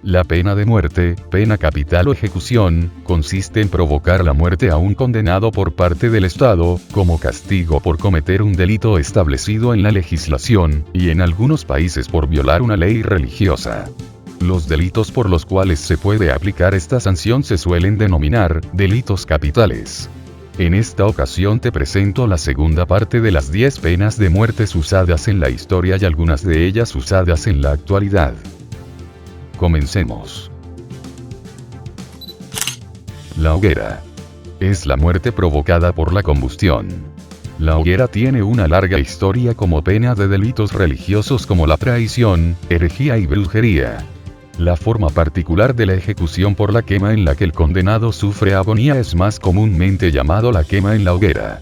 La pena de muerte, pena capital o ejecución, consiste en provocar la muerte a un condenado por parte del Estado, como castigo por cometer un delito establecido en la legislación, y en algunos países por violar una ley religiosa. Los delitos por los cuales se puede aplicar esta sanción se suelen denominar delitos capitales. En esta ocasión te presento la segunda parte de las 10 penas de muerte usadas en la historia y algunas de ellas usadas en la actualidad. Comencemos. La hoguera. Es la muerte provocada por la combustión. La hoguera tiene una larga historia como pena de delitos religiosos como la traición, herejía y brujería. La forma particular de la ejecución por la quema en la que el condenado sufre agonía es más comúnmente llamado la quema en la hoguera.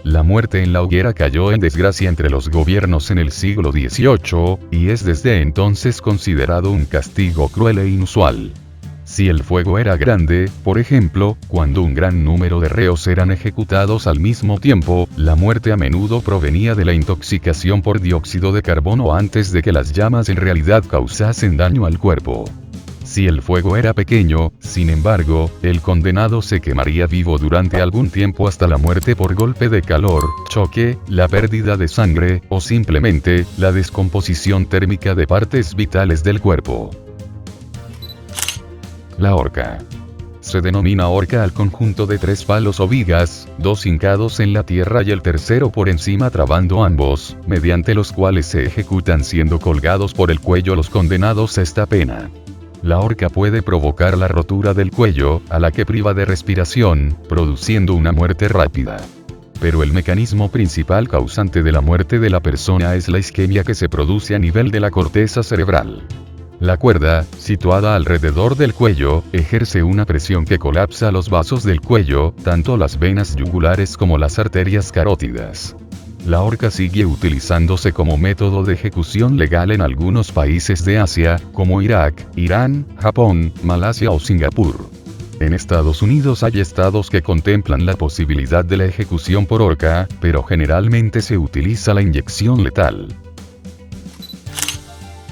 La muerte en la hoguera cayó en desgracia entre los gobiernos en el siglo XVIII, y es desde entonces considerado un castigo cruel e inusual. Si el fuego era grande, por ejemplo, cuando un gran número de reos eran ejecutados al mismo tiempo, la muerte a menudo provenía de la intoxicación por dióxido de carbono antes de que las llamas en realidad causasen daño al cuerpo. Si el fuego era pequeño, sin embargo, el condenado se quemaría vivo durante algún tiempo hasta la muerte por golpe de calor, choque, la pérdida de sangre, o simplemente, la descomposición térmica de partes vitales del cuerpo. La horca. Se denomina horca al conjunto de 3 palos o vigas, 2 hincados en la tierra y el tercero por encima trabando ambos, mediante los cuales se ejecutan siendo colgados por el cuello los condenados a esta pena. La horca puede provocar la rotura del cuello, a la que priva de respiración, produciendo una muerte rápida. Pero el mecanismo principal causante de la muerte de la persona es la isquemia que se produce a nivel de la corteza cerebral. La cuerda, situada alrededor del cuello, ejerce una presión que colapsa los vasos del cuello, tanto las venas yugulares como las arterias carótidas. La horca sigue utilizándose como método de ejecución legal en algunos países de Asia, como Irak, Irán, Japón, Malasia o Singapur. En Estados Unidos hay estados que contemplan la posibilidad de la ejecución por horca, pero generalmente se utiliza la inyección letal.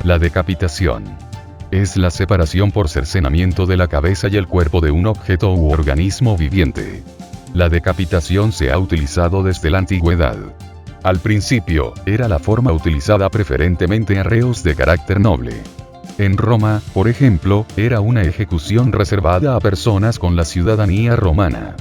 La decapitación. Es la separación por cercenamiento de la cabeza y el cuerpo de un objeto u organismo viviente. La decapitación se ha utilizado desde la antigüedad. Al principio, era la forma utilizada preferentemente a reos de carácter noble. En Roma, por ejemplo, era una ejecución reservada a personas con la ciudadanía romana.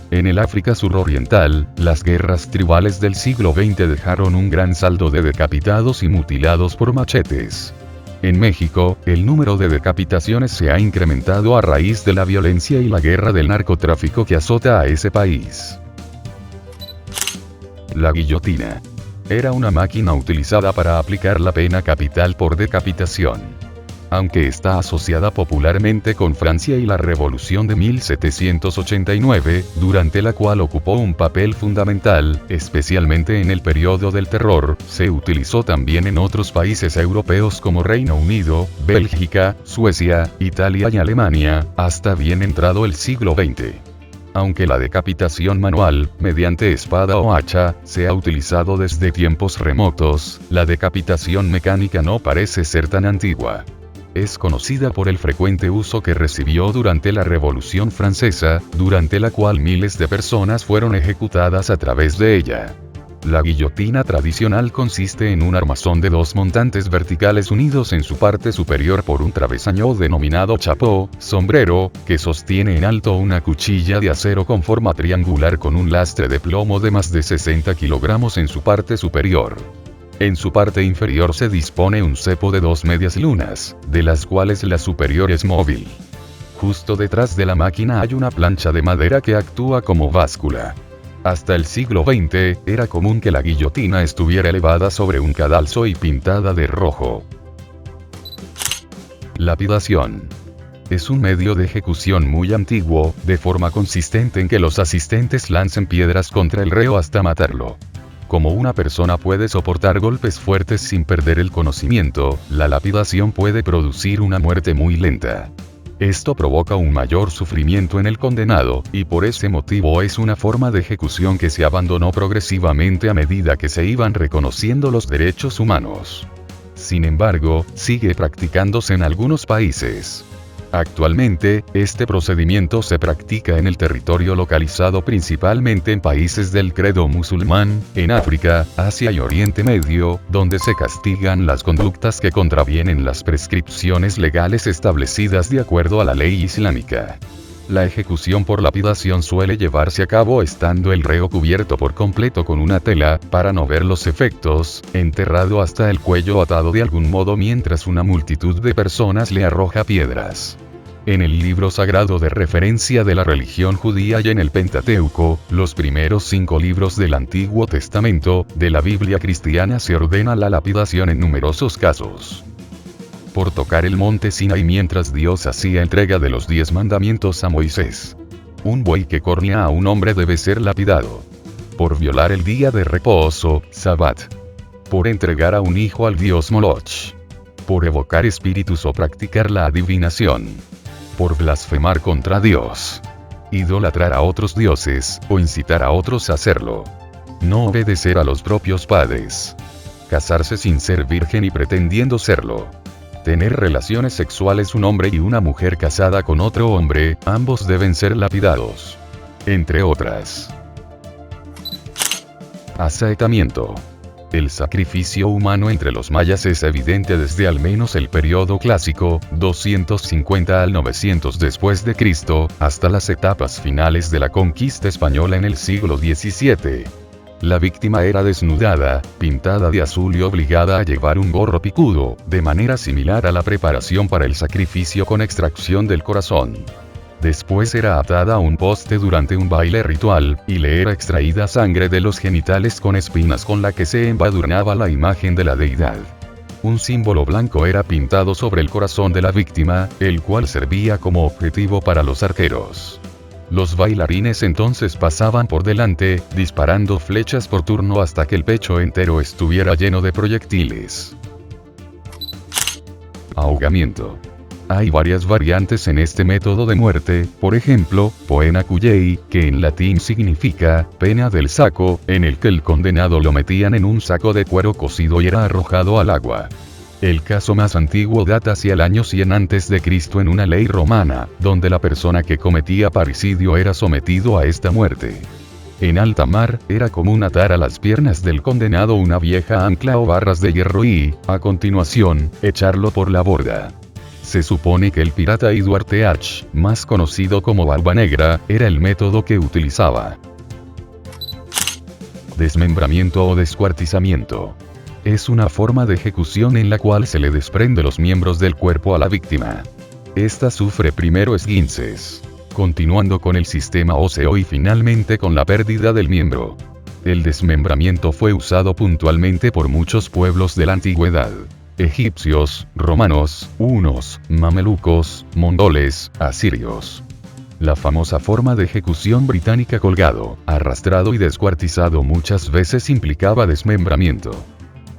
En el África suroriental, las guerras tribales del siglo XX dejaron un gran saldo de decapitados y mutilados por machetes. En México, el número de decapitaciones se ha incrementado a raíz de la violencia y la guerra del narcotráfico que azota a ese país. La guillotina. Era una máquina utilizada para aplicar la pena capital por decapitación. Aunque está asociada popularmente con Francia y la Revolución de 1789, durante la cual ocupó un papel fundamental, especialmente en el periodo del terror, se utilizó también en otros países europeos como Reino Unido, Bélgica, Suecia, Italia y Alemania, hasta bien entrado el siglo XX. Aunque la decapitación manual, mediante espada o hacha, se ha utilizado desde tiempos remotos, la decapitación mecánica no parece ser tan antigua. Es conocida por el frecuente uso que recibió durante la Revolución Francesa, durante la cual miles de personas fueron ejecutadas a través de ella. La guillotina tradicional consiste en un armazón de 2 montantes verticales unidos en su parte superior por un travesaño denominado chapó, sombrero, que sostiene en alto una cuchilla de acero con forma triangular con un lastre de plomo de más de 60 kilogramos en su parte superior. En su parte inferior se dispone un cepo de 2 medias lunas, de las cuales la superior es móvil. Justo detrás de la máquina hay una plancha de madera que actúa como báscula. Hasta el siglo XX, era común que la guillotina estuviera elevada sobre un cadalso y pintada de rojo. Lapidación. Es un medio de ejecución muy antiguo, de forma consistente en que los asistentes lancen piedras contra el reo hasta matarlo. Como una persona puede soportar golpes fuertes sin perder el conocimiento, la lapidación puede producir una muerte muy lenta. Esto provoca un mayor sufrimiento en el condenado, y por ese motivo es una forma de ejecución que se abandonó progresivamente a medida que se iban reconociendo los derechos humanos. Sin embargo, sigue practicándose en algunos países. Actualmente, este procedimiento se practica en el territorio localizado principalmente en países del credo musulmán, en África, Asia y Oriente Medio, donde se castigan las conductas que contravienen las prescripciones legales establecidas de acuerdo a la ley islámica. La ejecución por lapidación suele llevarse a cabo estando el reo cubierto por completo con una tela, para no ver los efectos, enterrado hasta el cuello atado de algún modo mientras una multitud de personas le arroja piedras. En el libro sagrado de referencia de la religión judía y en el Pentateuco, los primeros 5 libros del Antiguo Testamento, de la Biblia cristiana se ordena la lapidación en numerosos casos. Por tocar el monte Sinaí mientras Dios hacía entrega de los 10 mandamientos a Moisés. Un buey que cornea a un hombre debe ser lapidado. Por violar el día de reposo, Sabbat. Por entregar a un hijo al dios Moloch. Por evocar espíritus o practicar la adivinación. Por blasfemar contra Dios. Idolatrar a otros dioses, o incitar a otros a hacerlo. No obedecer a los propios padres. Casarse sin ser virgen y pretendiendo serlo. Tener relaciones sexuales un hombre y una mujer casada con otro hombre, ambos deben ser lapidados. Entre otras. Asaetamiento. El sacrificio humano entre los mayas es evidente desde al menos el periodo clásico, 250 al 900 después de Cristo, hasta las etapas finales de la conquista española en el siglo XVII. La víctima era desnudada, pintada de azul y obligada a llevar un gorro picudo, de manera similar a la preparación para el sacrificio con extracción del corazón. Después era atada a un poste durante un baile ritual, y le era extraída sangre de los genitales con espinas con la que se embadurnaba la imagen de la deidad. Un símbolo blanco era pintado sobre el corazón de la víctima, el cual servía como objetivo para los arqueros. Los bailarines entonces pasaban por delante, disparando flechas por turno hasta que el pecho entero estuviera lleno de proyectiles. Ahogamiento. Hay varias variantes en este método de muerte, por ejemplo, poena cuyei, que en latín significa pena del saco, en el que el condenado lo metían en un saco de cuero cocido y era arrojado al agua. El caso más antiguo data hacia el año 100 a.C. en una ley romana, donde la persona que cometía parricidio era sometido a esta muerte. En alta mar, era común atar a las piernas del condenado una vieja ancla o barras de hierro y, a continuación, echarlo por la borda. Se supone que el pirata Edward Teach, más conocido como Barba Negra, era el método que utilizaba. Desmembramiento o descuartizamiento. Es una forma de ejecución en la cual se le desprende los miembros del cuerpo a la víctima. Esta sufre primero esguinces, continuando con el sistema óseo y finalmente con la pérdida del miembro. El desmembramiento fue usado puntualmente por muchos pueblos de la antigüedad. Egipcios, romanos, hunos, mamelucos, mongoles, asirios. La famosa forma de ejecución británica colgado, arrastrado y descuartizado muchas veces implicaba desmembramiento.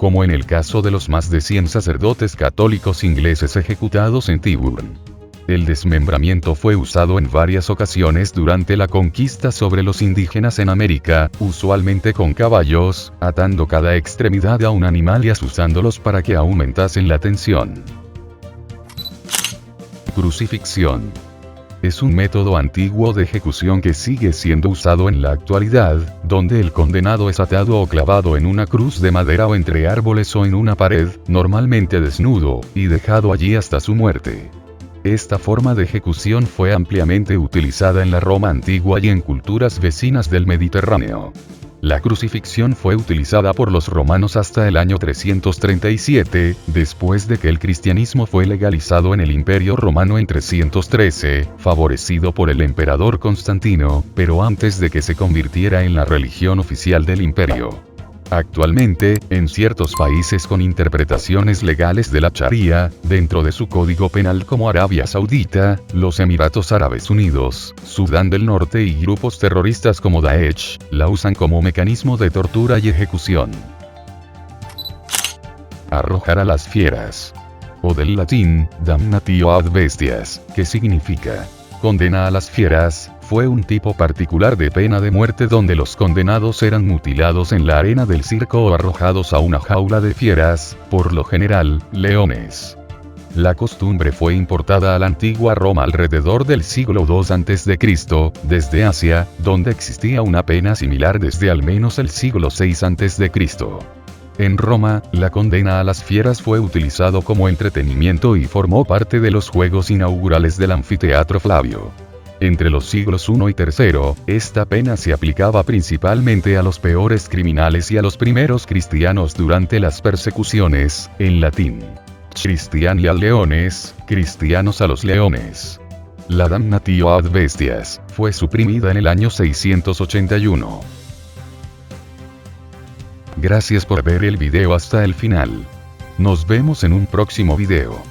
Como en el caso de los más de 100 sacerdotes católicos ingleses ejecutados en Tyburn. El desmembramiento fue usado en varias ocasiones durante la conquista sobre los indígenas en América, usualmente con caballos, atando cada extremidad a un animal y asusándolos para que aumentasen la tensión. Crucifixión. Es un método antiguo de ejecución que sigue siendo usado en la actualidad, donde el condenado es atado o clavado en una cruz de madera o entre árboles o en una pared, normalmente desnudo, y dejado allí hasta su muerte. Esta forma de ejecución fue ampliamente utilizada en la Roma antigua y en culturas vecinas del Mediterráneo. La crucifixión fue utilizada por los romanos hasta el año 337, después de que el cristianismo fue legalizado en el Imperio Romano en 313, favorecido por el emperador Constantino, pero antes de que se convirtiera en la religión oficial del imperio. Actualmente, en ciertos países con interpretaciones legales de la Sharia, dentro de su código penal como Arabia Saudita, los Emiratos Árabes Unidos, Sudán del Norte y grupos terroristas como Daesh, la usan como mecanismo de tortura y ejecución. Arrojar a las fieras. O del latín, damnatio ad bestias, que significa condena a las fieras, fue un tipo particular de pena de muerte donde los condenados eran mutilados en la arena del circo o arrojados a una jaula de fieras, por lo general, leones. La costumbre fue importada a la antigua Roma alrededor del siglo II a.C., desde Asia, donde existía una pena similar desde al menos el siglo VI a.C. En Roma, la condena a las fieras fue utilizado como entretenimiento y formó parte de los juegos inaugurales del anfiteatro Flavio. Entre los siglos I y III, esta pena se aplicaba principalmente a los peores criminales y a los primeros cristianos durante las persecuciones, en latín. Christiani ad leones, cristianos a los leones. La damnatio ad bestias, fue suprimida en el año 681. Gracias por ver el video hasta el final. Nos vemos en un próximo video.